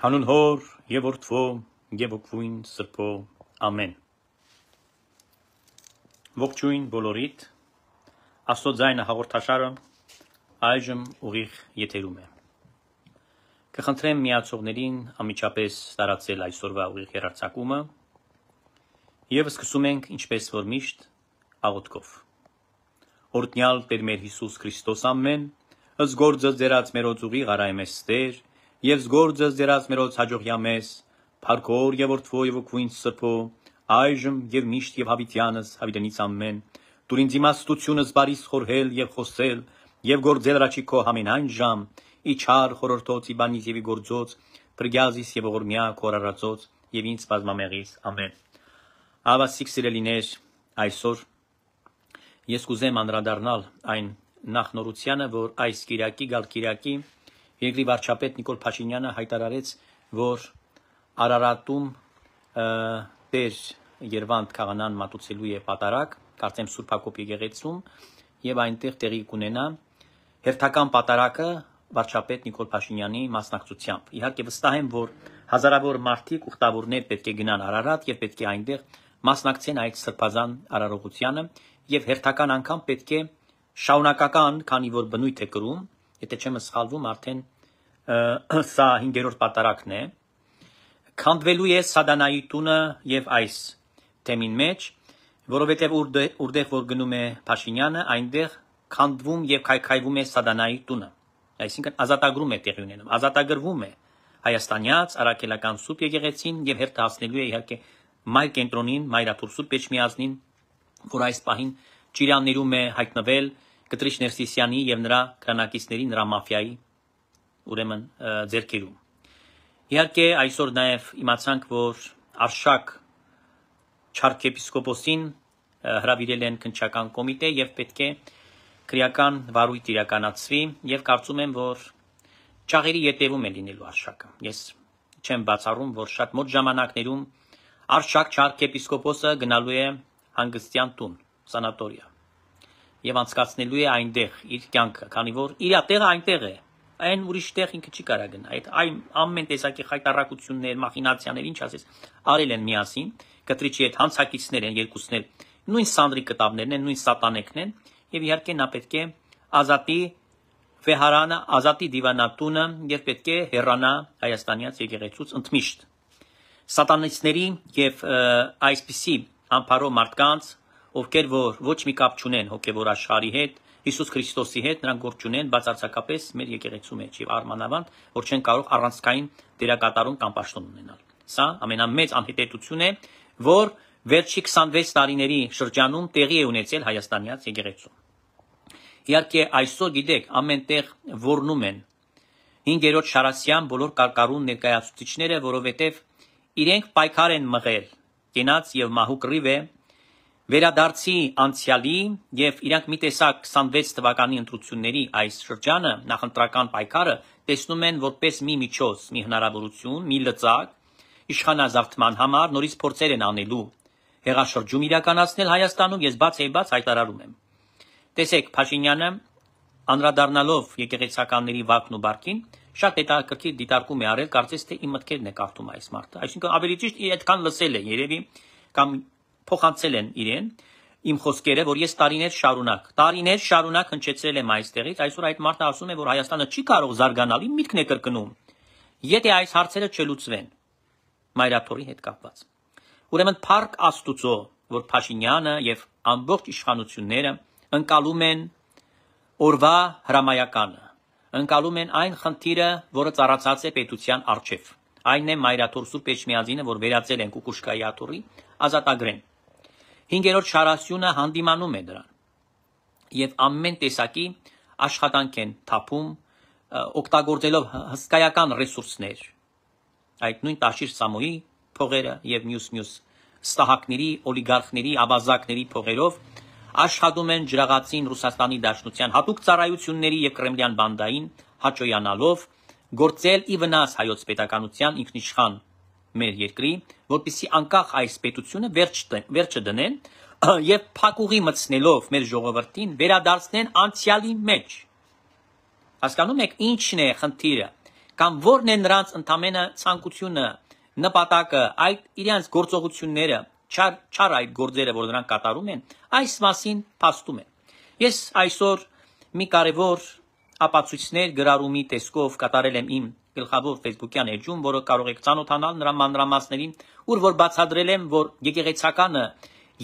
Հանուն Հոր և Որդվո և Հոգևոր Սրբո ամեն։ Ողջույն բոլորիդ, Աստծո ձայնը հաղորդաշարը այժմ ուղիղ եթերում է։ Կխնդրեմ միացողներին անմիջապես տարածել այսօրվա ուղիղ հեռարձակումը և սկսում ենք ինչպես որ միշտ աղոթքով։ Օրհնյալ Տեր մեր Հիսուս Քրիստոս ամեն, զգործը ձերած մերոց ուղիղ արայմես Տեր, և զգործը ձերած մերոց հաջողյա մեզ, Փառքոր և Որդվո և Հոգևոր Սրբո, այժմ և միշտ և հավիտյանս հավիտենից ամեն, դուր ինձ իմաստությունս բարիս խորհել և խոսել, և գործել առաջի քո ամենայն ժամ, իչար խորհրդոց իբանից և իգործոց, փրկյալիս և ողորմյա քո արարածոց, և ինձ բազմամեղից ամեն։ Ավասիկ սիրելիներ, այսօր ես կուզեմ անդրադառնալ այն նախնորությանը, որ այս կիրակի գալ կիրակի երկրի վարչապետ Նիկոլ Փաշինյանը հայտարարեց, որ Արարատում Տեր Երվանդ քահանան մատուցելու է պատարագ, կարծեմ Սուրբ Հակոբ եկեղեցում, եւ այնտեղ տեղի կունենա հերթական պատարագը վարչապետ Նիկոլ Փաշինյանի մասնակցությամբ։ Իհարկե վստահ եմ, որ հազարավոր մարդիկ ուխտավորներ պետք է գնան Արարատ եւ պետք է այնտեղ մասնակցեն այդ սրբազան արարողությանը եւ հերթական անգամ պետք է շարունակական, քանի որ բնույթ է կրում, եթե չեմ սխալվում, արդեն սա 5-րդ պատարագն է, քանդվելու է Սատանայի տունը եւ այս թեմին մեջ, որովհետեւ որտեղ որ գնում է Փաշինյանը, այնտեղ քանդվում եւ քայքայվում է Սատանայի տունը, այսինքն ազատագրում է տեղի ունենում, ազատագրվում է հայաստանյաց առաքելական Սուրբ եկեղեցին եւ հերթը հասնելու է իհարկե մայր կենտրոնին, Մայրաթուր Սուրբ Էջմիածնին, որ այս պահին Ճիրաններում է հայտնվել Կտրիչ Ներսիսյանի եւ նրա քրանակիցների, նրա մաֆիայի ուրեմն ձեռքերում։ Իհարկե այսօր նաև իմացանք, որ Արշակ Չարքեպիսկոպոսին հրավիրել են քննչական կոմիտե եւ պետք է քրեական վարույթ իրականացվի եւ կարծում եմ, որ ճաղերի ետևում է լինելու Արշակը։ Ես չեմ բացառում, որ շատ մոտ ժամանակներում Արշակ Չարքեպիսկոպոսը գնալու է հանգստյան տուն, սանատորիա եւ անցկացնելու է այնտեղ իր կյանքը, քանի որ իր տեղը այնտեղ է, այն ուրիշ տեղ ինքը չի կարող գնա։ Այդ ամեն տեսակի խայտարակություններ, մախինացիաներ, ինչ ասես, արել են միասին, Կտրիչի հետ հանցակիցներ են երկուսն էլ, նույն սանդրի կտավներն են, նույն սատանեկն են, եւ իհարկե նա պետք է ազատի վեհարանը, ազատի դիվանատունը եւ պետք է հեռանա հայաստանյաց եկեղեցուց ընդմիշտ։ Սատանիստների եւ այսպիսի անփարո մարդկանց, ովքեր որ ոչ մի կապ չունեն հոգևոր աշխարհի հետ, Հիսուս Քրիստոսի հետ, նրանք գործ չունեն բացարձակապես մեր եկեղեցու մեջ եւ արմանավանդ, որ չեն կարող առանցքային դերակատարում կամ պաշտոն ունենալ։ Սա ամենամեծ անհետեցություն է, որ վերջի 26 տարիների շրջանում տեղի է ունեցել հայաստանյաց եկեղեցում։ Իհարկե այսօր գիտեք, ամենտեղ ոռնում են 5-րդ շարասյան բոլոր կարկառուն ներկայացուցիչները, որովհետեւ իրենք պայքար են մղել, կենաց եւ մահու կռիվ է վերադարձի անցյալի եւ իրանք մի տեսակ 26 թվականի ընտրությունների այս շրջանը նախընտրական պայքարը տեսնում են որպես մի միջոց, մի հնարավորություն, մի լծակ իշխանազավթման համար նորից փորձեր են անելու հեղաշրջում իրականացնել Հայաստանում, ես բաց հայտարարում եմ։ Տեսեք, Փաշինյանը անդրադառնալով եկեղեցականների վարկն ու բարկին շատ հետաքրքիր դիտարկում է արել, կարծես թե իմ մտքերն է կարդում այս մարդը, այսինքն ավելի ճիշտ այդքան լսել է երևի կամ փոխանցել են իրեն իմ խոսքերը, որ ես տարիներ շարունակ հնչեցրել եմ այստեղից, այսօր այդ մարդը ասում է, որ Հայաստանը չի կարող զարգանալ, իմ միտքն է կրկնում, եթե այս հարցերը չլուծվեն Մայրաթորի հետ կապված։ Ուրեմն փառք Աստուծո, որ Փաշինյանը եւ ամբողջ իշխանությունները ընկալում են օրվա հրամայականը, ընկալում են այն խնդիրը, որը ծառացած է պետության առջև։ Այն է Մայրաթոր Սուրբ Էջմիածինը, որ վերածել են Կուկուշկայի աթոռի, ազատագրեն։ 5-րդ շարասյունը հանդիմանում է դրան եւ ամեն տեսակի աշխատանք են թափում, օգտագործելով հսկայական ռեսուրսներ, այդ նույն Տաշիր Սամոյի փողերը եւ մյուս ստահակների, օլիգարխների, ավազակների փողերով աշխատում են ջրաղացին Ռուսաստանի Դաշնության հատուկ ծառայությունների եւ Կրեմլյան բանդային հաճոյանալով գործել ի վնաս հայոց պետականության ինքնիշխան մեր երկրի, որպեսզի անկախ այս պետությունը վերջը դնեն եւ փակուղի մտցնելով մեր ժողովրդին վերադարձնեն անցյալի մեջ։ Հասկանում եք ինչն է խնդիրը։ կամ որն է նրանց ընդամենը ցանկությունը, նպատակը, այդ իրենց գործողությունները, չար այդ գործերը, որ նրանք կատարում են, այս մասին փաստում են։ Ես այսօր մի կարևոր ապացույցներ գրառումի տեսքով կատարել եմ իմ գլխավոր Facebook-յան էջում, որը կարող եք ծանոթանալ նրա մանրամասներին, ուր որ բացատրել եմ, որ եկեղեցականը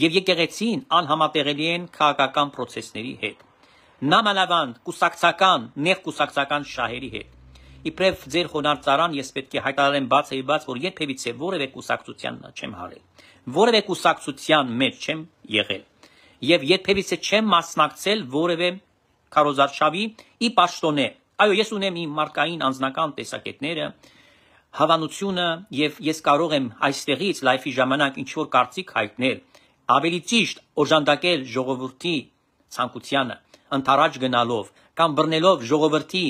եւ եկեղեցին անհամատեղելի են քաղաքական process-ների հետ։ Նամանավանդ կուսակցական, նեղ կուսակցական շահերի հետ։ Իբրև ձեր խոնարհծարան ես պետք է հայտարարեմ բաց, որ երբևիցե որևէ կուսակցության չեմ հարել, որևէ կուսակցության մեջ չեմ եղել եւ երբևիցե չեմ մասնակցել որևէ քարոզարշավի ի պաշտոնե։ Այո, ես ունեմ իմ մարկային անձնական տեսակետները, հավանությունը եւ ես կարող եմ այստեղից լայֆի ժամանակ ինչ որ կարծիք հայտնել, ավելի ճիշտ օժանդակել ժողովրդի ցանկությանը, ընթരാճ գնալով կամ բռնելով ժողովրդի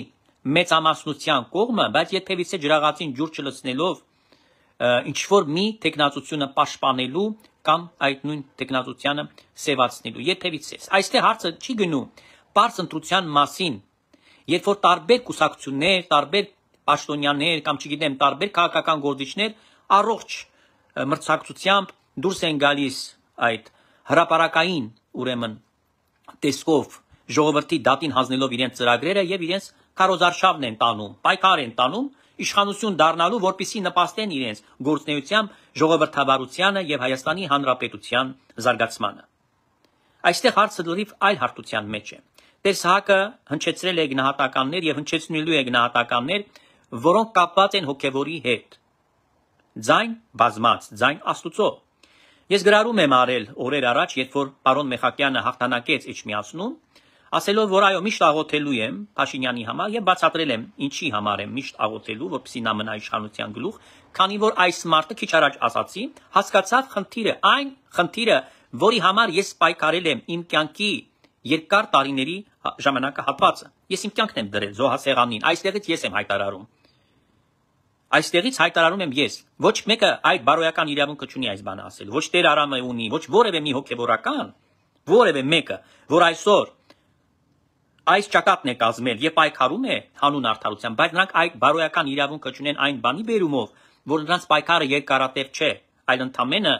մեծամասնության կողմը, բայց երբևիցե ջրաղացին ջուր չլցնելով ինչ որ մի տեխնացությունը պաշտպանելու կամ այդ նույն տեխնացությանը սևացնելու։ Երբևիցե այստեղ հարցը չի գնում բարձ ընտրության մասին, երբ որ տարբեր կուսակցություններ, տարբեր պաշտոնյաներ կամ չգիտեմ, տարբեր քաղաքական գործիչներ առողջ մրցակցությամբ դուրս են գալիս այդ հրապարակային ուրեմն տեսքով ժողովրդի դատին հանձնելով իրենց ծրագրերը եւ իրենց քարոզարշավն են տանում, պայքար են տանում իշխանություն դառնալու, որպեսզի նպաստեն իրենց գործունեությամբ ժողովրդավարությանը եւ Հայաստանի Հանրապետության զարգացմանը։ Այստեղ հարցը լրիվ այլ հարթության մեջ է։ Տեր Սահակը հնչեցրել է գնահատականներ եւ հնչեցնելու է գնահատականներ, որոնք կապված են հոգեվորի հետ։ Ձայն բազմած, ձայն Աստուծո։ Ես գրառում եմ արել օրեր առաջ, երբ որ պարոն Մեխակյանը հաղթանակեց Էջմիածնում, ասելով, որ այո, միշտ աղոթելու եմ Փաշինյանի համար եւ բացատրել եմ ինչի համար եմ միշտ աղոթելու, որպեսզի նա մնա իշխանության գլուխ, քանի որ այս մարդը քիչ առաջ ասացի, հասկացավ խնդիրը, այն խնդիրը, որի համար ես պայքարել եմ իմ կյանքի երկար տարիների ժամանակահատվածը։ Ես իմ կյանքն եմ դրել զոհասեղանին, այստեղից ես եմ հայտարարում։ Այստեղից հայտարարում եմ ես, ոչ մեկը այդ բարոյական իրավունքը չունի այս բանը ասել, ոչ Տեր Արամը ունի, ոչ որևէ մի հոգևորական, որևէ մեկը, որ այսօր այս ճակատն է կազմել եւ պայքարում է հանուն արդարության, բայց նրանք այդ բարոյական իրավունքը չունեն այն բանի բերումով, որ նրանց պայքարը երկարատև չէ, այլ ընդամենը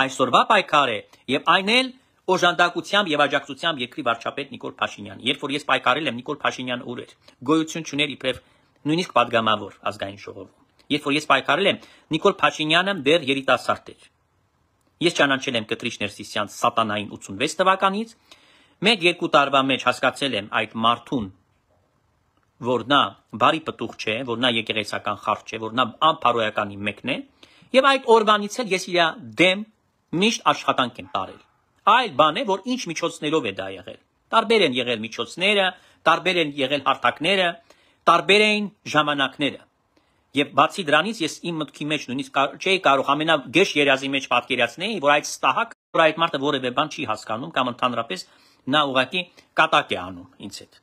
այսօրվա պայքար է եւ այն էլ օժանդակությամբ եւ աջակցությամբ երկրի վարչապետ Նիկոլ Փաշինյան։ Երբ որ ես պայքարել եմ, Նիկոլ Փաշինյանը ուր էր, գոյություն չուներ իբրև նույնիսկ падգամավոր ազգային ժողովում։ Երբ որ ես պայքարել եմ, Նիկոլ Փաշինյանը դեռ երիտասարդ էր։ Ես ճանաչել եմ Կտրիչ Ներսիսյան սատանային 86 թվականից, 1-2 տարվա մեջ հասկացել եմ այդ մարդուն, որ նա բարի պտուղ չէ, որ նա եկեղեցական խարժ չէ, որ նա անփարոյականի մեկն է, եւ այդ օրվանից էլ ես իր դեմ միշտ աշխատանք եմ տարել։ Այլ բան է, որ ինչ միջոցներով է դա եղել։ Տարբեր են եղել միջոցները, տարբեր են եղել հարթակները, տարբեր են ժամանակները։ Եվ բացի դրանից ես իմ մտքի մեջ նույնիսկ չէի կարող ամենագեշ երազի մեջ պատկերացնել, որ այդ ստահակ, որ այդ մարդը որևէ բան չի հասկանում կամ ընդհանրապես նա ուղղակի կատակ է անում ինձ հետ։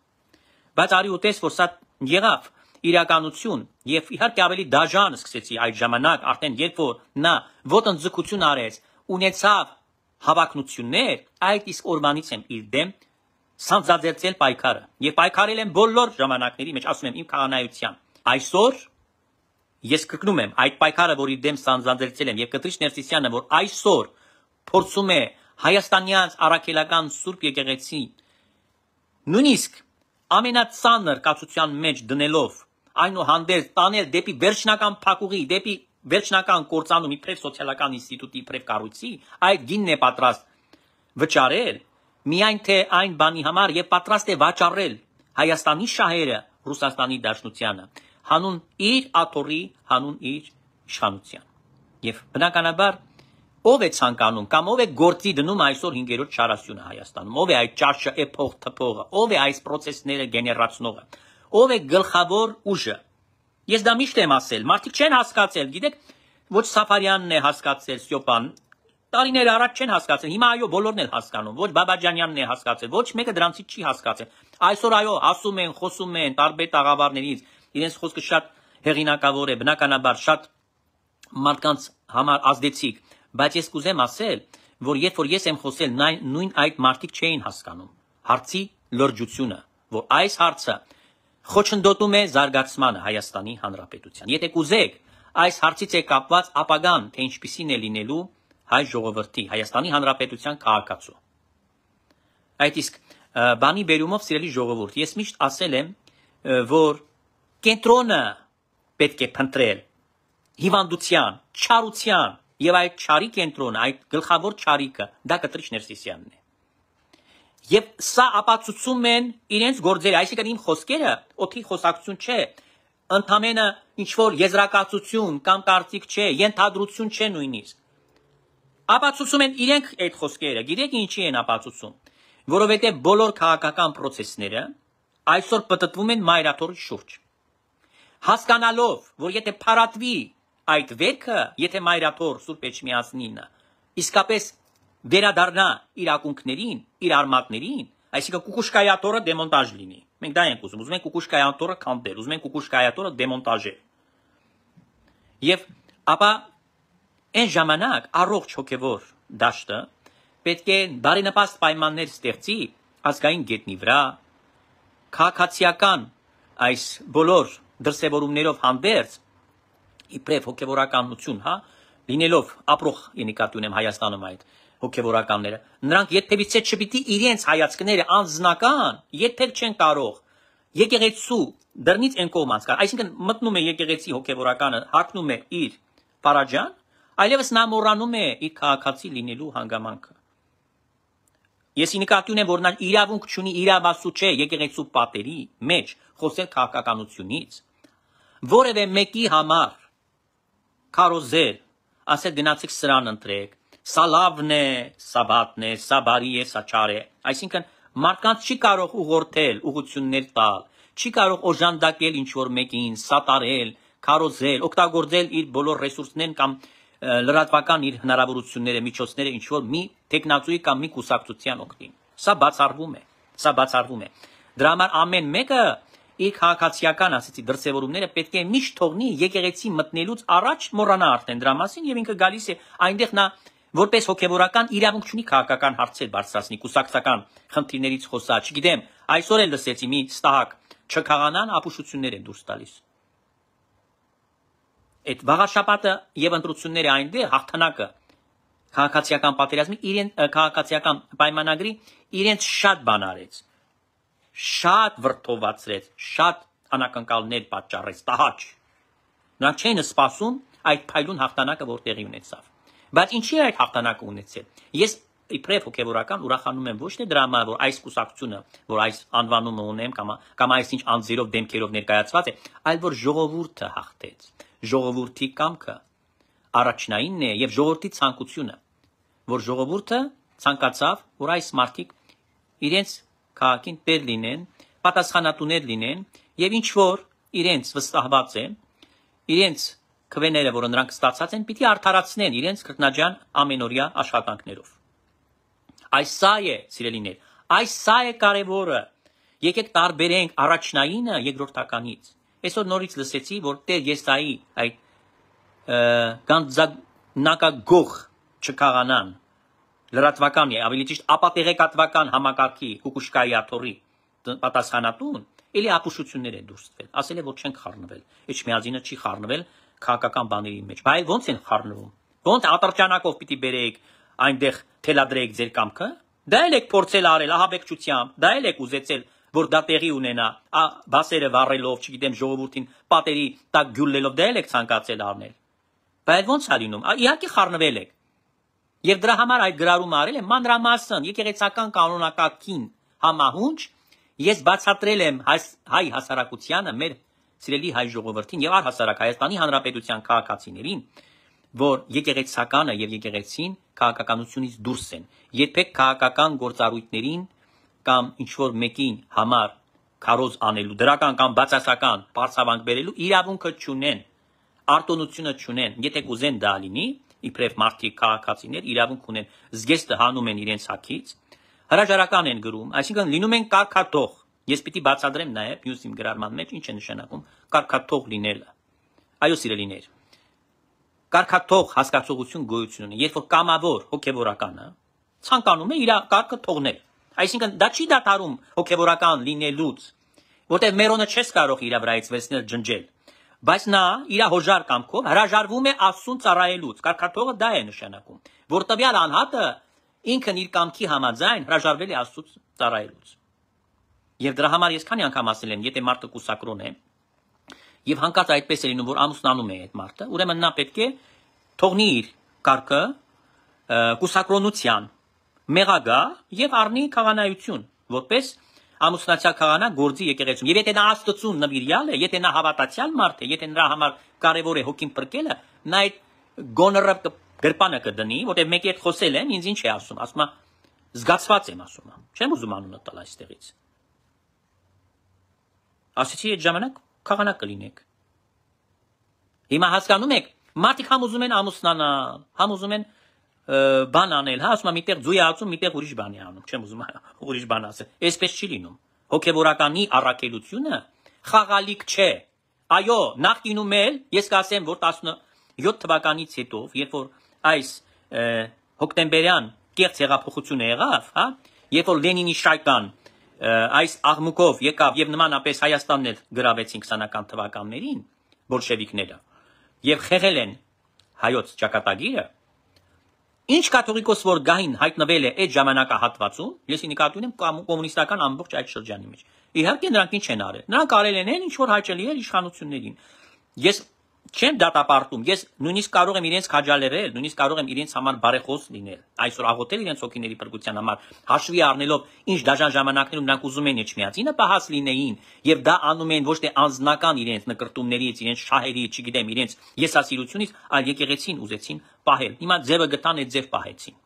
Բայց արի ուտես, որ սա եղավ իրականություն եւ իհարկե ավելի դաժան սկսեցի այդ ժամանակ, արդեն երբ որ նա ոտնձգություն արեց, ունեցավ հավակնություններ, այդ իսկ օրվանից եմ իր դեմ սանձազերծել պայքարը եւ պայքարել եմ բոլոր ժամանակների մեջ, ասում եմ իմ քահանայության։ Այսօր ես կրկնում եմ այդ պայքարը, որ իր դեմ սանձազերծել եմ եւ Կտրիչ Ներսիսյանը, որ այսօր փորձում է հայաստանյան առաքելական Սուրբ եկեղեցի նույնիսկ ամենածանր կացության մեջ դնելով այնուհանդերձ տանել դեպի վերջնական փակուղի, դեպի վերջնական կործանում իբրև սոցիալական ինստիտուտի, իբրև կառույցի, այդ գինն է պատրաստ վճարել, միայն թե այն բանի համար եւ պատրաստ է վաճառել Հայաստանի շահերը Ռուսաստանի Դաշնությանը, հանուն իր աթոռի, հանուն իր իշխանության։ Եվ բնականաբար ով է ցանկանում կամ ով է գործի դնում այսօր 5-րդ շարասյունը Հայաստանում, ով է այդ ճարճը էփող թփողը, ով է այս process-ները գեներացնողը, ով է գլխավոր ուժը։ Ես դա միշտ եմ ասել, մարդիկ չեն հասկացել, գիտեք, ոչ Սաֆարյանն է հասկացել, Ստյոպան, տարիներ առաջ չեն հասկացել, հիմա այո, բոլորն են հասկանում, ոչ Բաբաջանյանն է հասկացել, ոչ մեկը դրանցից չի հասկացել։ Այսօր այո, ասում են, խոսում են տարբեր տաղավարներից, իրենց խոսքը շատ հեղինակավոր է, բնականաբար շատ մարդկանց համար ազդեցիկ, բայց ես կուզեմ ասել, որ երբ որ ես եմ խոսել, նույն այդ մարդիկ չէին հասկանում հարցի լրջությունը, որ այս հարցը խոչընդոտում է զարգացմանը Հայաստանի Հանրապետության։ Եթե կուզեք, այս հարցից է կապված ապագան, թե ինչպիսին է լինելու հայ ժողովրդի Հայաստանի Հանրապետության քաղաքացու։ Այդ իսկ բանի բերումով սիրելի ժողովուրդ, ես միշտ ասել եմ, որ կենտրոնը պետք է փնտրել հիվանդության, չարության եւ այդ չարի կենտրոնը, այդ գլխավոր չարիքը դա Կտրիչ Ներսիսյանն է։ Եվ սա ապացուցում են իրենց գործերը, այսինքն իմ խոսքերը օդի խոսակցություն չէ, ընդամենը ինչ որ եզրակացություն կամ կարծիք չէ, ենթադրություն չէ նույնիսկ։ Ապացուցում են իրենք այդ խոսքերը, գիտեք ինչի են ապացուցում, որովհետև բոլոր քաղաքական process-ները այսօր պատտվում են մայրաթորի շուրջ։ Հասկանալով, որ եթե փարատվի այդ վերքը, եթե մայրաթոր Սուրբ Էջմիածնինը իսկապես վերադառնա իր ակունքներին, իր արմատներին, այսինքն Կուկուշկայաթորը դեմոնտաժ լինի։ Մենք դա ենք ուզում ենք Կուկուշկայաթորը քանդել, ուզում ենք Կուկուշկայաթորը դեմոնտաժել։ Եվ ապա այն ժամանակ առողջ հոգևոր դաշտը պետք է բարենպաստ պայմաններ ստեղծի ազգային գետնի վրա, քաղաքացիական այս բոլոր դրսևորումներով հանդերձ իբրև հոգևորականություն, հա, լինելով ապրող նկատի ունեմ Հայաստանում այդ հոգևորականները, նրանք երբևիցե չպիտի իրենց հայացքները անձնական երբեք չեն կարող եկեղեցու դռնից այն կողմ անցկալ, այսինքն մտնում է եկեղեցի հոգևորականը, հագնում է իր պարաջան, այլևս նա մոռանում է իր քաղաքացի լինելու հանգամանքը։ Ես նկատի ունեմ, որ նա իրավունք չունի, իրավասու չէ եկեղեցու պատերի մեջ խոսել քաղաքականությունից, որևէ մեկի համար քարոզել, ասել գնացեք սրան ընտրեք, սա լավն է, սա վատն է, սա բարի է, սա չար է, այսինքն մարդկանց չի կարող ուղղորդել, ուղղություններ տալ, չի կարող օժանդակել ինչ որ մեկին, սատարել, քարոզել, օգտագործել իր բոլոր ռեսուրսներն կամ լրատվական իր հնարավորությունները, միջոցները ինչ որ մի տեխնացուի կամ մի կուսակցության օգտին։ Սա բացառվում է։ Դրա համար ամեն մեկը իր քաղաքացիական ասեցի դրսևորումները պետք է միշտ թողնի եկեղեցի մտնելուց առաջ մոռանա արդեն դրա մասին եւ ինքը գալիս է այնտեղ նա որպես հոգեվորական իրավունք ունի քաղաքական հարցեր բարձրացնի, կուսակցական խնդիրներից խոսա, չգիտեմ, այսօր էլ լսեցի մի ստահակ չքաղանան ապուշություններ են դուրս տալիս։ Այդ վաղաշաբաթը եւ ընտրությունները այնտեղ հաղթանակը քաղաքացիական պատերազմի իրեն քաղաքացիական պայմանագրի իրենց շատ բան արեց, շատ վրթովացրեց, շատ անակնկալներ պատճառեց, տահաճ։ Նրանք չէին սպասում այդ փայլուն հաղթանակը, որ տեղի ունեցավ։ Բայց ինչի է այդ հաղթանակը ունեցել։ Ես իբրև հոգևորական ուրախանում եմ ոչ թե դրա համար, որ այս կուսակցությունը, որ այս անվանումը ունեմ կամ այս ինչ անձերով դեմքերով ներկայացված է, այլ որ ժողովուրդը հաղթեց։ Ժողովրդի կամքը առաջնայինն է եւ ժողովրդի ցանկությունը, որ ժողովուրդը ցանկացավ, որ այս մարդիկ իրենց քաղաքին տեր լինեն, պատասխանատուներ լինեն եւ ինչ որ իրենց վստահված է, իրենց քվեները, որ նրանք ստացած են, պիտի արդարացնեն իրենց քրտնաջան ամենօրյա աշխատանքներով։ Այս սա է, սիրելիներ, այս սա է կարևորը։ Եկեք տարբերենք առաջնայինը երկրորդականից։ Այսօր նորից լսեցի, որ Տեր Եսայի այդ գանձնակագող չքաղանան լրատվական է, ավելի ճիշտ ապատեղեկատվական համակարգի Կուկուշկայաթորի պատասխանատուն, էլի ապուշություններ են դուրս տվել, ասել է, որ չեն խառնվել, Էջմիածինը չի խառնվել քաղաքական բաների մեջ, բայց ո՞նց են խառնվում, ո՞նց ատրճանակով պիտի բերեք այնտեղ թելադրեք ձեր կամքը, դա էլ եք փորձել արել ահաբեկչությամբ, դա էլ եք ուզեցել, որ դա տեղի ունենա, բասերը վառելով, չգիտեմ, ժողովրդին պատերի տակ գյուլելով, դա էլ եք ցանկացել արնել, բայց ո՞նց է լինում, իհարկե խառնվել եք։ Եվ դրա համար այդ գրառումը արել եմ մանրամասն եկեղեցական կանոնակարգին համահունչ ես բացատրել եմ հայ հասարակությանը, մեր սիրելի հայ ժողովրդին եւ առհասարակ Հայաստանի Հանրապետության քաղաքացիներին, որ եկեղեցականը եւ եկեղեցին քաղաքականությունից դուրս են։ Երբեք քաղաքական գործառույթներին կամ ինչ որ մեկին համար քարոզ անելու, դրական կամ բացասական բարձավանք բերելու իրավունքը չունեն, արտոնությունը չունեն։ Եթե կուզեն դա լինի, իբրև մարդիկ քաղաքացիներ իրավունք ունեն, զգեստը հանում են իրենց հագից, հրաժարական են գրում, այսինքն լինում են կարգաթող։ Ես պիտի բացատրեմ նաև մյուս իմ գրառման մեջ ինչ է նշանակում կարգաթող լինելը։ Այո, սիրելիներ, կարգաթող հասկացողություն գոյություն ունի, երբ որ կամավոր հոգևորականը ցանկանում է իր կարգը թողնել։ Այսինքն դա չի դադարում հոգևորական լինելուց, որտեղ մերոնը չես կարող իր վրայից վերցնել ջնջել, բայց նա իր հոժար կամքով հրաժարվում է Աստծուն ծառայելուց, կարգաթողը դա է նշանակում, որ տվյալ անհատը ինքն իր կամքի համաձայն հրաժարվել է Աստծուց ծառայելուց։ Եվ դրա համար ես քանի անգամ ասել եմ, եթե մարդը կուսակրոն է, եւ հանկարծ այդպես է լինում, որ ամուսնանում է այդ մարդը, ուրեմն նա պետք է թողնի իր կարգը կուսակրոնության մեղագա եւ առնի քահանայություն, որպես ամուսնացյալ քահանա գործի եկեղեցում։ Եվ եթե նա Աստծուն նվիրյալ է, եթե նա հավատացյալ մարդ է, եթե նրա համար կարևոր է հոգին փրկելը, նա այդ գոնորը գրպանը կդնի, որտեղ մեկի հետ խոսել եմ, ինձ ինչ է ասում, ասում է զգացված եմ, ասում է։ Չեմ ուզում անունը տալ այստեղից։ Ասեցի այդ ժամանակ քահանա կլինեք։ Հիմա հասկանում եք, մարդիկ համ ուզում են ամուսնանալ, համ ուզում են բան անել, հա, ասում եմ, միտեղ ձույ է ածում, միտեղ ուրիշ բան է անում, չեմ ուզում ուրիշ բան ասել։ Այսպես չի լինում։ Հոգևորականի առաքելությունը խաղալիք չէ։ Այո, նախկինում էլ ես կասեմ, որ 17 թվականից հետո, երբ որ այս հոկտեմբերյան կեղծ հեղափոխությունը եղավ, հա, երբ որ Լենինի շայկան այս աղմուկով եկավ եւ նմանապես Հայաստանն էլ գրավեցին 20-ական թվականներին բոլշևիկները եւ խեղել են հայոց ճակատագիրը, ինչ կաթողիկոս որ գահին հայտնվել է այդ ժամանակահատվածում, ես նկատի ունեմ կոմունիստական ամբողջ այդ շրջանի մեջ։ Իհարկե նրանք ինչ են արել։ Նրանք արել են ինչ որ հաճելի էր իշխանություններին։ Ես չեմ դատապարտում, ես նույնիսկ կարող եմ իրենց քաջալերել, նույնիսկ կարող եմ իրենց համար բարեխոս լինել, այսօր աղոթել իրենց հոգիների փրկության համար, հաշվի առնելով ինչ դաժան ժամանակներում նրանք ուզում են իջմիածինը պահած լինեին, եւ դա անում են ոչ թե անձնական իրենց նկրտումներից, իրենց շահերի, չգիտեմ, իրենց եսասիրությունից, այլ եկեղեցին ուզեցին պահել։ Հիմա ձևը գտան, այդ ձև պահեցին։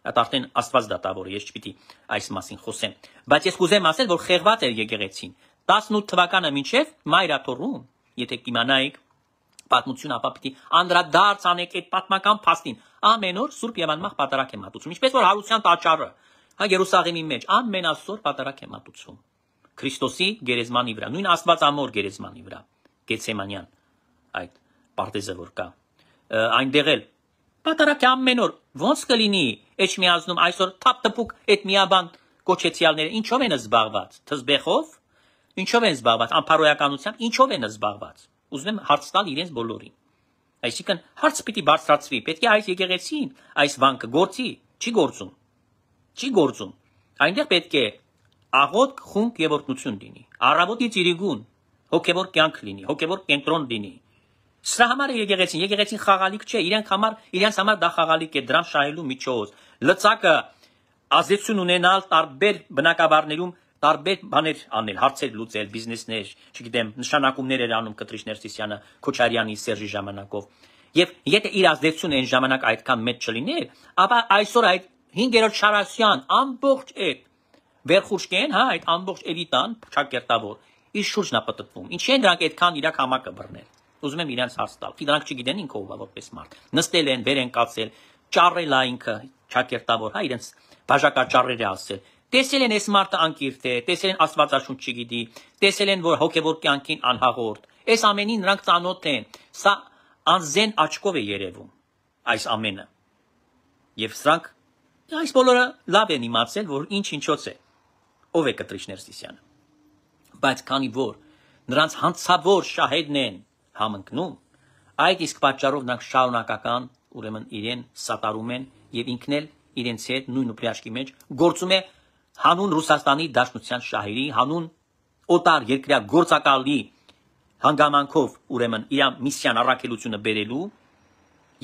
Այդ արդեն Աստված դատավոր է, ես չպիտի այս մասին խոսեմ, բայց ես կուզեմ ասել, որ խեղված էր եկեղեցին 18 թվականը մինչև մայրաթոռում, եթե կիմանայիք պատմություն, ապա պիտի անդրադարձ անեք այդ պատմական փաստին։ Ամեն օր Սուրբ եւ անմահ պատարագ է մատուցում, ինչպես որ հարության տաճարը, հա, Երուսաղեմի մեջ ամենասոր պատարագ է մատուցում Քրիստոսի գերեզմանի վրա, նույն Աստվածամոր գերեզմանի վրա, Գեթսեմանյան այդ պարտեզը որ կա, այնտեղ էլ պատարագ է ամեն օր։ Ոնց կլինի Էջմիածնում այսօր թափ-թփուկ այդ միաբան կոչեցյալները ինչով են զբաղված, թզբեխով, ինչով են զբաղված, անփարոյականությամբ, ինչով են զբաղված։ Ուզում եմ հարց տալ իրենց բոլորին։ Այսինքն հարց պիտի բարձրացվի, պետք է այս եկեղեցին, այս վանքը գործի, չի գործում։ Չի գործում։ Այնտեղ պետք է աղոթք, խունկ եւ օրհնություն լինի։ Առավոտից իրիգուն հոգեվոր կյանք լինի, հոգեվոր կենտրոն լինի։ Սրա համար է եկեղեցին խաղալիք չէ, իրենց համար դա խաղալիք է, դրան շահելու միջոց։ Լծակը ազդեցություն ունենալ տարբեր բնակավարներում տարբեր բաներ անել, հարցեր լուծել, բիզնեսներ, չգիտեմ, նշանակումներ էր անում Կտրիշ Ներսիսյանը, Քոչարյանի, Սերժի ժամանակով։ Եվ եթե իր ազդեցությունը այն ժամանակ այդքան մեծ չլիներ, ապա այսօր այդ 5-րդ շարասյան ամբողջ այդ վերխուժկեն, հա, այդ ամբողջ էլիտան, ճակերտավոր, իր շուրջն է պատտվում։ Ինչի են դրանք այդքան իրակ համակը բռնել։ Ուզում եմ իրենց հարց տալ։ Դրանք չգիտեն ինքը ով է որպես մարդ։ Նստել են, վեր են կացել, ճառել է ինքը, ճակերտավոր, հա, իրենց բաժակաճառերը ասել։ Տեսել են այս մարդը անկիրթ է, տեսել են Աստվածաշունչ չգիտի, տեսել են որ հոգևոր կյանքին անհաղորդ։ Այս ամենին նրանք ծանոթ են։ Սա անզեն աչքով է երևում այս ամենը։ Եվ սրանք այս բոլորը լավ են իմացել, որ ինչ-ինչոց է։ Ով է Կտրիշ Ներսիսյանը։ Բայց քանի որ նրանց հանցավոր շահերն են համընկնում, այդ իսկ պատճառով նրանք շարունակական ուրեմն իրեն սատարում են եւ ինքն էլ իրենց հետ նույն ուպրիաշկի մեջ գործում է հանուն Ռուսաստանի Դաշնության շահերի, հանուն օտար երկրյա գործակալի հանգամանքով ուրեմն իր միսիան առաքելությունը բերելու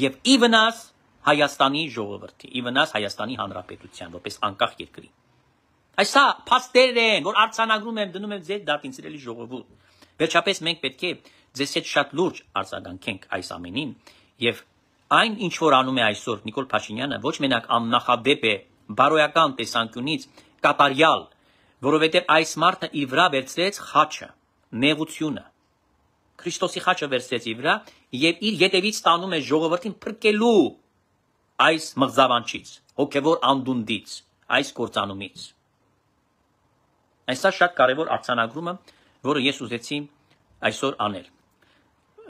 եւ ի վնաս Հայաստանի ժողովրդի, ի վնաս Հայաստանի Հանրապետության, որպես անկախ երկրի։ Այսա փաստեր են, որ արձանագրում եմ, դնում եմ ձեր դատին, սիրելի ժողովուրդ։ Վերջապես մենք պետք է ձեզ հետ շատ լուրջ արձագանքենք այս ամենին եւ այն ինչ որ անում է այսօր Նիկոլ Փաշինյանը ոչ մենակ աննախադեպ է բարոյական տեսանկյունից կատարյալ, որովհետև այս մարդը իր վրա վերցրեց խաչը, նեղությունը, Քրիստոսի խաչը վերցրեց իր վրա եւ իր ետևից տանում է ժողովրդին փրկելու այս մղձավանջից, հոգեվոր անդունդից, այս կործանումից։ Այսա շատ կարևոր արձանագրումը, որը ես ուզեցի այսօր անել։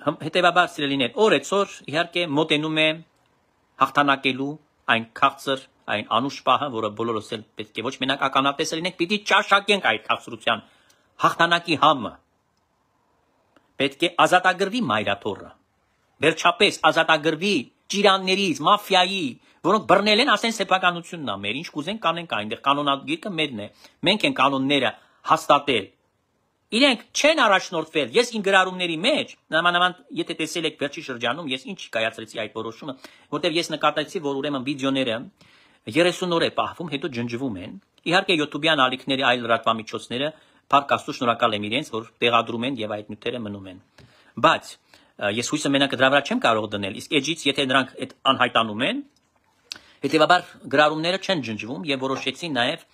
Հետևաբար սիրելիներ, օրեցօր իհարկե մոտենում է հաղթանակելու այն քաղցր, այն անուշ պահը, որը բոլորս էլ պետք է ոչ մենակ ականատեսը լինենք, պիտի ճաշակենք այդ քաղցրության հաղթանակի համը։ Պետք է ազատագրվի մայրաթորը։ Վերջապես ազատագրվի ճիրաններից, մաֆիայի, որոնք բռնել են, ասեն սեփականությունն է մեր, ինչ կուզենք կանենք այնտեղ, կանոնագիրքը մերն է։ Մենք ենք կանոնները հաստատել։ Իրենք չեն առաջնորդվել։ Ես իմ գրառումների մեջ, նամանավանդ եթե տեսել եք վերջի շրջանում, ես ինչ կայացրեցի այդ որոշումը, որտեղ ես նկատեցի, որ ուրեմն վիդեոները 30 օր է պահվում, հետո ջնջվում են։ Իհարկե YouTube-յան ալիքների այլ լրատվամիջոցները փառք Աստծո շնորհակալ եմ իրենց, որ տեղադրում են եւ այդ նյութերը մնում են։ Բայց ես հույսը մենակ դրա վրա չեմ կարող դնել, իսկ էջից եթե նրանք այդ անհայտանում են, հետեւաբար գրառումները չեն ջնջվում եւ որոշեցի նաեւ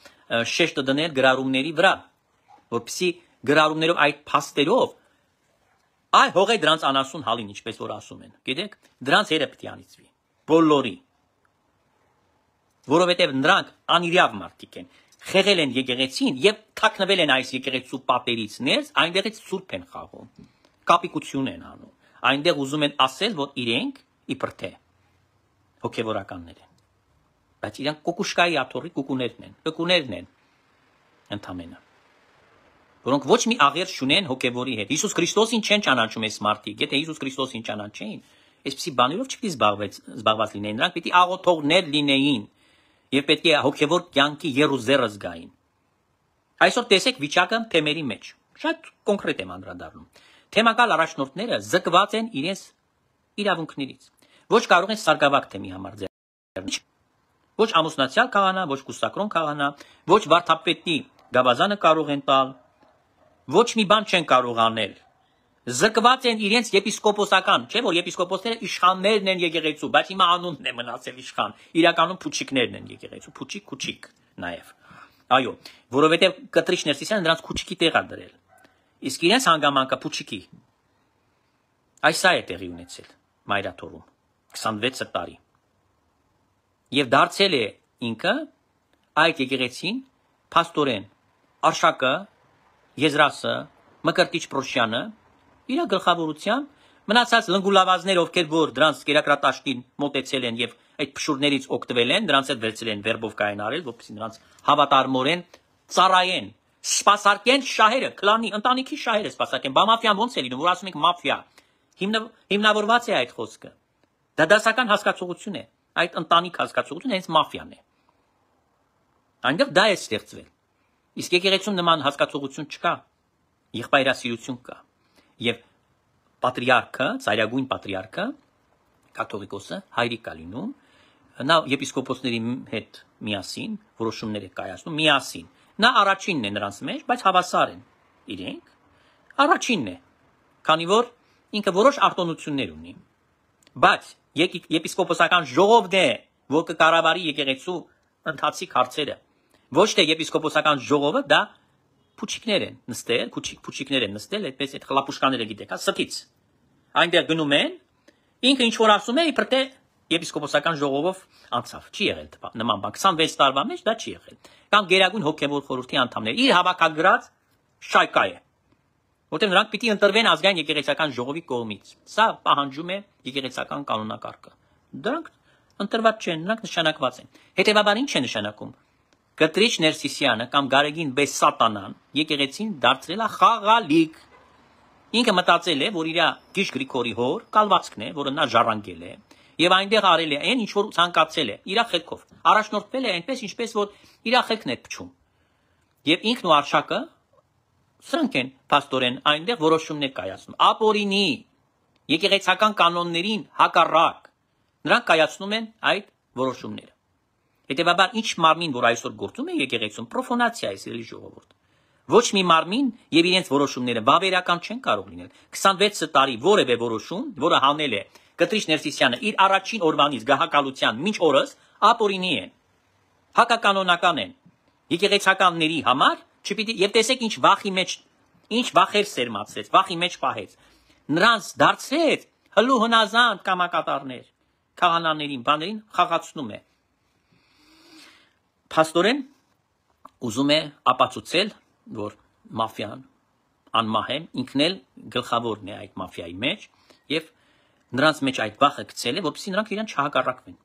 շեշտը դնել գրառումների վրա, որպեսզի գրառումներով այդ փաստերով այ հողե դրանց անասուն հալին, ինչպես որ ասում են։ Գիտեք, դրանց հերը պետք է անիծվի։ Բոլորի։ Որովհետև նրանք անիրավ մարդիկ են, խեղել են եկեղեցին եւ թաքնվել են այս եկեղեցու պատերից ներս, այնտեղից սուրբ են խաղում։ Կապիկություն են անում։ Այնտեղ ուզում են ասել, որ իրենք իբր թե հոգեվորականներ են։ Բայց իրանք կոկուշկայի աթոռի կուկուներն են ընդամենը, որոնք ոչ մի աղերս չունեն հոգևորի հետ։ Հիսուս Քրիստոսին չեն ճանաչում այս մարդիկ։ Եթե Հիսուս Քրիստոսին ճանաչեին, այսպիսի բաներով չպիտի զբաղված լինեին, նրանք պիտի աղոթողներ լինեին եւ պետք է հոգևոր կյանքի երուզերը զգային։ Այսօր տեսեք վիճակը թեմերի մեջ։ Շատ կոնկրետ եմ անդրադառնում։ Թեմակալ առաջնորդները զգված են իրենց իրավունքներից։ Ոչ կարող են սարգսավակ թեմի համար ձեռնարկել։ Ոչ ամուսնացյալ քահանա, ոչ կուսակրոն քահանա, ոչ վարդապետի գավազանը կարող են տալ, ոչ մի բան չեն կարող անել։ Զգված են իրենց եպիսկոպոսական, չէ՞ որ եպիսկոպոսները իշխաններն են եկեղեցու, բայց հիմա անունն է մնացել իշխան։ Իրականում փուչիկներն են եկեղեցու, փուչիկ նաև։ Այո, որովհետև կտրիչ Ներսիսյանը նրանց քուչիկի տեղ է դրել։ Իսկ իրենց հանգամանքը փուչիկի։ Այս է տեղի ունեցել Մայրաթորում 26 տարի։ Եվ դարձել է ինքը այդ եկեղեցին փաստորեն Արշակը, Եզրասը, Մկրտիչ Պրոշյանը իր գլխավորությամբ մնացած լնգուլավազներ, ովքեր որ դրանց կերակրատաշտին մոտեցել են եւ այդ փշուրներից օգտվել են, դրանց հետ վերցել են վերբով կայանարել, որպեսզի նրանց հավատարմորեն ծառայեն, սպասարկեն շահերը, քլանի, ընտանիքի շահերը սպասարկեն։ Բա մաֆիան ո՞նց է լինում, որ ասում ենք մաֆիա։ Հիմնավորված է այդ խոսքը։ Դա դասական հասկացողություն է։ Այդ ընտանիք հասկացողությունը հենց մաֆիան է։ Այնտեղ դա է ստեղծվել։ Իսկ եկեղեցում նման հասկացողություն չկա։ Եղբայրասիրություն կա։ Եվ պատրիարքը, ծայրագույն պատրիարքը, կաթողիկոսը հայրիկ է լինում, նա եպիսկոպոսների հետ միասին որոշումներ է կայացնում, միասին։ Նա առաջինն է նրանց մեջ, բայց հավասար են իրենք։ Առաջինն է, քանի որ ինքը որոշ արտոնություններ ունի։ Բայց եպիսկոպոսական ժողովն է, որ կկառավարի եկեղեցու ընթացիկ հարցերը։ Ոչ թե եպիսկոպոսական ժողովը, դա փուչիկներ են նստել, փուչիկներ են նստել, այդպես այդ խլապուշկաները գիտեք, հա, ստից։ Այնտեղ գնում են, ինքը ինչ որ ասում է, իբր թե եպիսկոպոսական ժողովով անցավ։ Չի եղել նման բան 26 տարվա մեջ դա չի եղել։ Կամ Գերագույն հոգևոր խորհրդի անդամներ իր հավաքագրած շայկա է։ Որտեղ նրանք պիտի ընտրվեն ազգային եկեղեցական ժողովի կողմից։ Սա պահանջում է եկեղեցական կանոնակարգը։ Դրանք ընտրված չեն, նրանք նշանակված են։ Հետևաբար ինչ է նշանակում։ Կտրիչ Ներսիսյանը կամ Գարեգին Բեսատանան եկեղեցին դարձրել է խաղալիք։ Ինքը մտածել է, որ իր Գիշ Գրիգորի հոր կալվածքն է, որը նա ժառանգել է, եւ այնտեղ արել է այն, ինչ որ ցանկացել է, իր խելքով։ Առաջնորդվել է այնպես, ինչպես որ իր խելքն է փչում։ Եվ ինքն ու Արշակը սրանք են փաստորեն այնտեղ որոշումներ կայացնում։ Ապօրինի եկեղեցական կանոններին հակառակ նրանք կայացնում են այդ որոշումները։ Հետևաբար ինչ մարմին, որ այսօր գործում է եկեղեցում, պրոֆանացիա է, սիրելի ժողովուրդ։ Ոչ մի մարմին եւ իրենց որոշումները բավերական չեն կարող լինել։ 26 տարի որևէ որոշում, որը հանել է Կտրիչ Ներսիսյանը իր առաջին օրվանից գահակալության մինչ օրս ապօրինի են։ Հակականոնական են։ Եկեղեցականների համար չպիտի եւ տեսեք ինչ վախի մեջ, ինչ վախեր սերմացրեց, վախի մեջ պահեց։ Նրանց դարձրեց հլու հնազանդ կամակատարներ, քահանաներին, բաներին խաղացնում է։ Փաստորեն ուզում է ապացուցել, որ մաֆիան անմահ է, ինքն էլ գլխավորն է այդ մաֆիայի մեջ եւ նրանց մեջ այդ վախը գցել է, որպեսզի նրանք իրեն չհակառակվեն։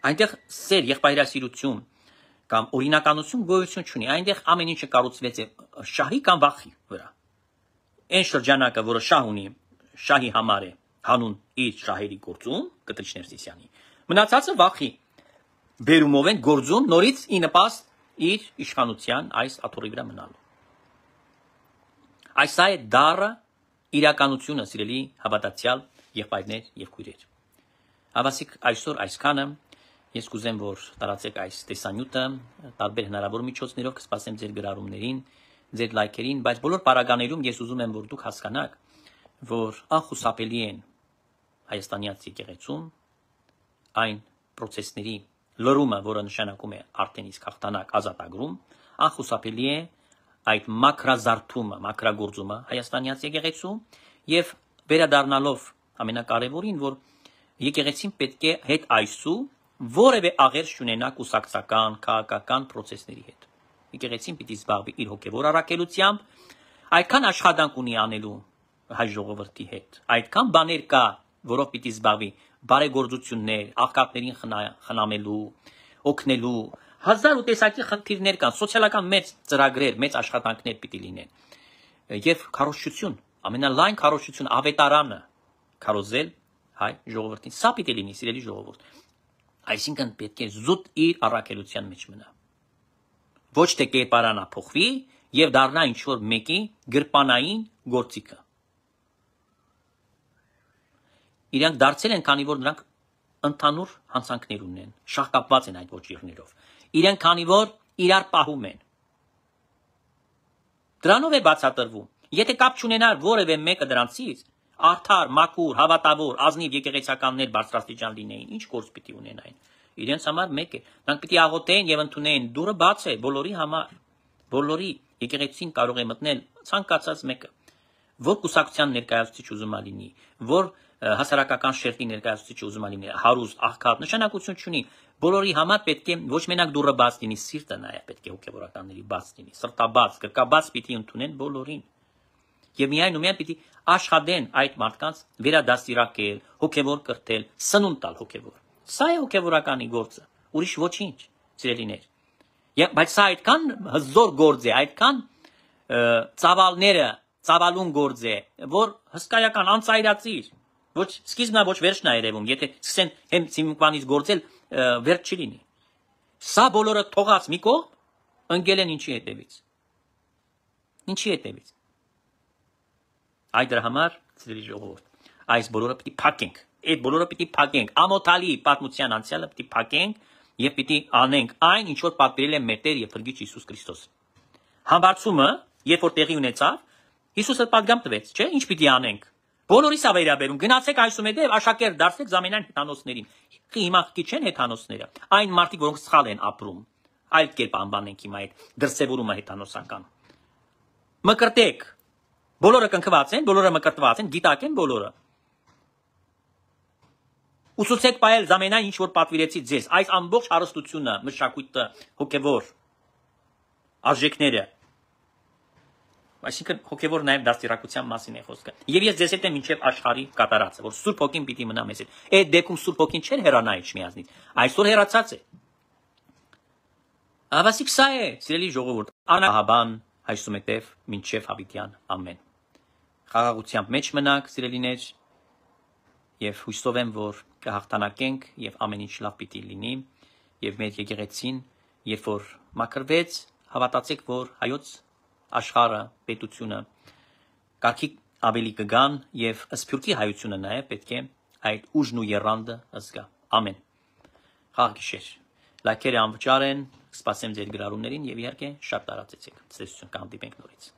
Այնտեղ սեր, եղբայրասիրություն, կամ օրինականություն գոյություն չունի, այնտեղ ամեն ինչը կառուցվեց է շահի կամ վախի վրա։ Այն շրջանակը, որը շահ ունի, շահի համար է հանուն իր շահերի գործում, Կտրիչներ Սիսյանի, մնացածը վախի բերումով են գործում նորից ի նպաստ իր իշխանության այս աթոռի վրա մնալու։ Այս է դառը իրականությունը, սիրելի հավատացյալ եղբայրներ եւ քույրեր։ Հավասիկ այսօր այսքանը ես կուզեմ, որ տարածեք այս տեսանյութը տարբեր հնարավոր միջոցներով, կսպասեմ ձեր գրառումներին, ձեր լայքերին, բայց բոլոր պարագաներում ես ուզում եմ, որ դուք հասկանաք, որ անխուսափելի են հայաստանյաց եկեղեցում այն process-ների լրումը, որը նշանակում է արդեն իսկ հաղթանակ ազատագրում, անխուսափելի է այդ մակրազարդումը, մակրագործումը հայաստանյաց եկեղեցու եւ վերադառնալով ամենակարևորին, որ եկեղեցին պետք է հետ այսու որևէ աղերս չունենա կուսակցական, քաղաքական process-ների հետ։ Եկեղեցին պիտի զբաղվի իր հոգևոր առաքելությամբ, այդքան աշխատանք ունի անելու հայ ժողովրդի հետ, այդքան բաներ կա, որով պիտի զբաղվի բարեգործություններ, աղքատներին խնամելու, օգնելու, հազար ու տեսակի խնդիրներ կան, սոցիալական մեծ ծրագրեր, մեծ աշխատանքներ պիտի լինեն։ Եվ քարոզչություն, ամենալայն քարոզչություն ավետարանը քարոզել հայ ժողովրդին, սա պիտի լինի, սիրելի ժողովուրդ։ Այսինքն պետք է զուտ իր առաքելության մեջ մնա։ Ոչ թե կերպարանա փոխվի եւ դառնա ինչ որ մեկի գրպանային գործիքը։ Իրանք դարձել են, քանի որ նրանք ընդհանուր հանցանքներ ունեն, շահկապված են այդ ոչիրներով։ Իրենք քանի որ իրար պահում են։ Դրանով է բացատրվում։ Եթե կապ չունենար որևէ մեկը դրանցից, արդար, մաքուր, հավատավոր, ազնիվ եկեղեցականներ բարձրաստիճան լինեին, ինչ գործ պիտի ունենային։ Իրենց համար մեկ է, նրանք պիտի աղոթեին եւ ընդունեին, դուրը բաց է բոլորի համար։ Բոլորի եկեղեցին կարող է մտնել ցանկացած մեկը, որ կուսակցության ներկայացուցիչ ուզում է լինի, որ հասարակական շերտի ներկայացուցիչ ուզում է լինի, հարուստ, աղքատ, նշանակություն չունի։ Բոլորի համար պետք է ոչ մենակ դուրը բաց լինի, սիրտը նաեւ պետք է հոգեվորականների բաց լինի, սրտաբաց, գրկաբաց պիտի ընդունեն բոլորին։ Եվ միայն ու միայն պիտի աշխատեն այդ մարդկանց վերադաստիարակել, հոգևոր կրթել, սնունդ տալ հոգևոր։ Սա է հոգևորականի գործը, ուրիշ ոչինչ, սիրելիներ։ Բայց սա այդքան հզոր գործ է, այդքան ծավալուն գործ է, որ հսկայական անծայրածիր, ոչ սկիզբն է, ոչ վերջն է երևում, եթե սկսեն հիմքանից գործել, վերջ չի լինի։ Սա բոլորը թողած մի կողմ ընկել են ինչի հետևից։ Ինչի հետևից։ Այդ դրա համար, սիրելի ժողովուրդ, այս բոլորը պիտի փակենք, այդ բոլորը պիտի փակենք, ամոթալի պատմության անցյալը պիտի փակենք եւ պիտի անենք այն, ինչ որ պատվիրել է մեր Տեր եւ Փրկիչ Հիսուս Քրիստոս։ Համբարձումը, երբ որ տեղի ունեցավ, Հիսուսը պատգամ տվեց, չէ՞, ինչ պիտի անենք։ Բոլորիս է վերաբերում, գնացեք այսումետև աշակերտ դարձեք զամենայն հեթանոսներին։ Հիմա խի չեն հեթանոսները, այն մարդիկ, որոնք սխալ են ապրում։ Այլ կերպ անվանենք հիմա այդ դրսևորումը հեթանոսական։ Մկրտեք։ Բոլորը կնքված են, բոլորը մկրտված են, գիտակ են բոլորը։ Ուսուցեք պայել զամենայն ինչ որ պատվիրեցի ձեզ, այս ամբողջ հարստությունը, մշակույթը, հոգևոր արժեքները։ Այսինքն հոգևոր նաև դաստիարակության մասին է խոսքը։ Եվ ես ձեզ հետ եմ մինչև աշխարհի կատարածը, որ Սուրբ Հոգին պիտի մնա մեզ հետ։ Այդ դեպքում Սուրբ Հոգին չէր հեռանա իջմիածնից, այսօր հեռացած է։ Ավասիկ սա է, սիրելի ժողովուրդ, անահաբան այսումետև մինչև հավիտյան ամեն։ Խաղաղությամբ մեջ մնանք, սիրելիներ, եւ հույսով եմ, որ կհաղթանակենք եւ ամեն ինչ լավ պիտի լինի, եւ մեր եկեղեցին, երբ որ մաքրվեց, հավատացեք, որ հայոց աշխարհը, պետությունը կարգի ավելի կգան եւ սփյուռքի հայությունը նաեւ պետք է այդ ուժն ու եռանդը զգա։ Ամեն։ Խաղ գիշեր։ Լայքերը անվճար են, սպասեմ ձեր գրառումներին եւ իհարկե շատ տարածեցեք։ Ցտեսություն կհանդիպենք նորից։